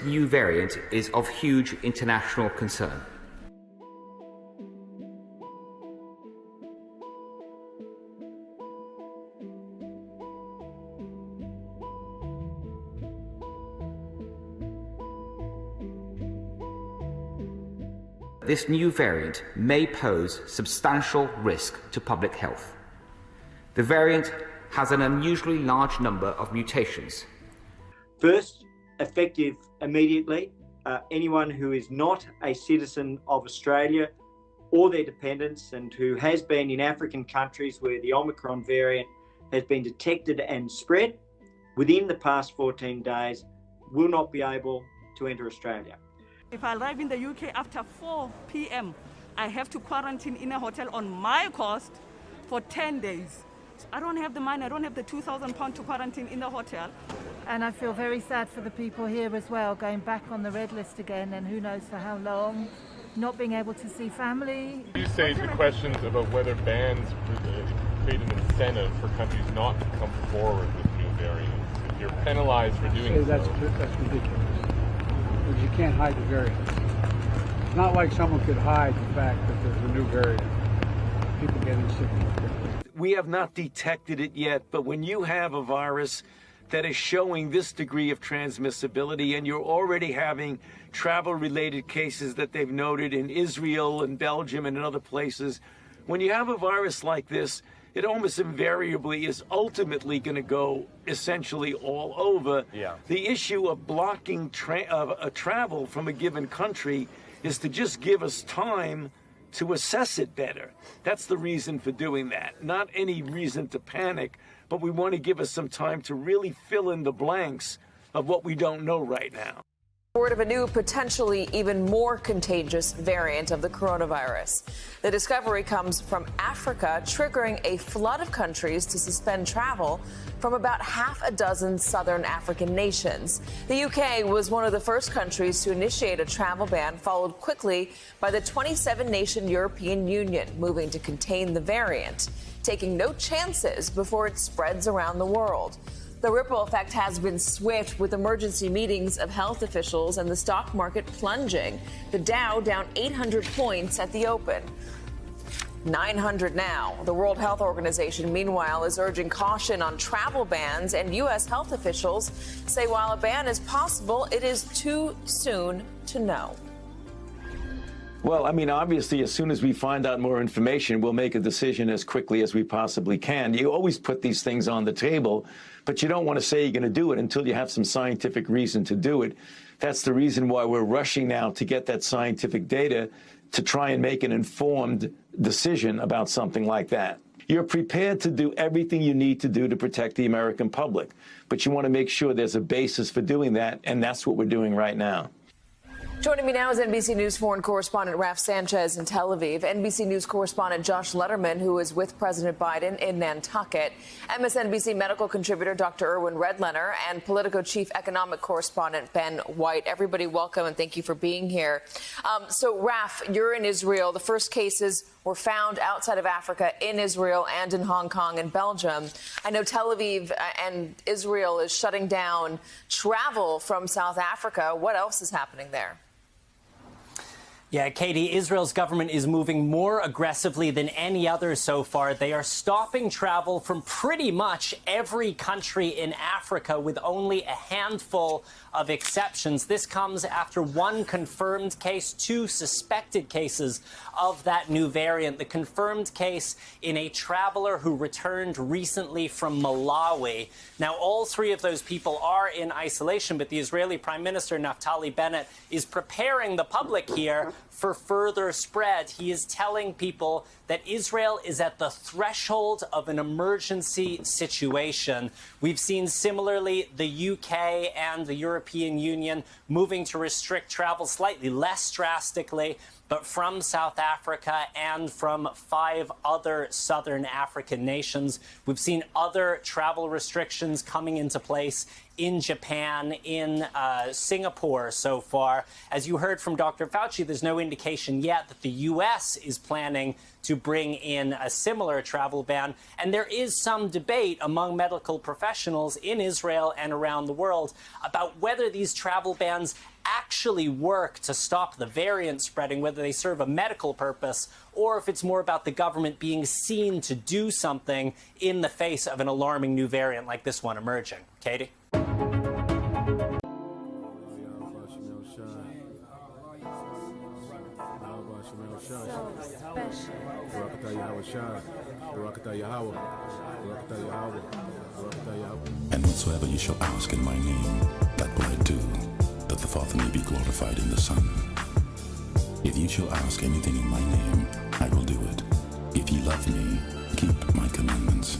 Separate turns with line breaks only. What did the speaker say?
this new variant is of huge international concern. This new variant may pose substantial risk to public health. The variant has an unusually large number of mutations.
First, effective immediately, anyone who is not a citizen of Australia or their dependents and who has been in African countries where the Omicron variant has been detected and spread within the past 14 days will not be able to enter Australia.
If I arrive in the UK after 4 p.m., I have to quarantine in a hotel on my cost for 10 days. I don't have the money, I don't have the £2,000 to quarantine in the hotel.
And I feel very sad for the people here as well, going back on the red list again, and who knows for how long, not being able to see family.
You say the questions about whether bans create an incentive for countries not to come forward with new variants. If you're penalized for doing so.
That's ridiculous. Because you can't hide the variant. It's not like someone could hide the fact that there's a new variant. People getting sick more quickly.
We have not detected it yet, but when you have a virus that is showing this degree of transmissibility, and you're already having travel-related cases that they've noted in Israel and Belgium and in other places, when you have a virus like this, it almost invariably is ultimately going to go essentially all over. Yeah. The issue of blocking travel from a given country is to just give us time to assess it better. That's the reason for doing that. Not any reason to panic, but we want to give us some time to really fill in the blanks of what we don't know right now.
Word of a new, potentially even more contagious variant of the coronavirus. The discovery comes from Africa, triggering a flood of countries to suspend travel from about half a dozen southern African nations. The UK was one of the first countries to initiate a travel ban, followed quickly by the 27-nation European Union, moving to contain the variant, taking no chances before it spreads around the world. The ripple effect has been swift, with emergency meetings of health officials and the stock market plunging. The Dow down 800 points at the open. 900 now. The World Health Organization, meanwhile, is urging caution on travel bans, and U.S. health officials say while a ban is possible, it is too soon to know.
Well, I mean, obviously, as soon as we find out more information, we'll make a decision as quickly as we possibly can. You always put these things on the table, but you don't want to say you're going to do it until you have some scientific reason to do it. That's the reason why we're rushing now to get that scientific data to try and make an informed decision about something like that. You're prepared to do everything you need to do to protect the American public, but you want to make sure there's a basis for doing that, and that's what we're doing right now.
Joining me now is NBC News foreign correspondent Raf Sanchez in Tel Aviv, NBC News correspondent Josh Letterman, who is with President Biden in Nantucket, MSNBC medical contributor Dr. Erwin Redlener, and Politico chief economic correspondent Ben White. Everybody, welcome and thank you for being here. So, Raf, you're in Israel. The first cases were found outside of Africa, in Israel and in Hong Kong and Belgium. I know Tel Aviv and Israel is shutting down travel from South Africa. What else is happening there?
Yeah, Katie, Israel's government is moving more aggressively than any other so far. They are stopping travel from pretty much every country in Africa, with only a handful of exceptions. This comes after one confirmed case, two suspected cases of that new variant. The confirmed case in a traveler who returned recently from Malawi. Now, all three of those people are in isolation, but the Israeli Prime Minister, Naftali Bennett, is preparing the public here for further spread. He is telling people that Israel is at the threshold of an emergency situation. We've seen similarly the UK and the European Union moving to restrict travel slightly less drastically. but from South Africa and from 5 other southern African nations. We've seen other travel restrictions coming into place in Japan, in Singapore so far. As you heard from Dr. Fauci, there's no indication yet that the U.S. is planning to bring in a similar travel ban. And there is some debate among medical professionals in Israel and around the world about whether these travel bans actually work to stop the variant spreading, whether they serve a medical purpose, or if it's more about the government being seen to do something in the face of an alarming new variant like this one emerging. Katie?
And whatsoever you shall ask in my name, that will I do, that the Father may be glorified in the Son. If you shall ask anything in my name, I will do it. If ye love me, keep my commandments.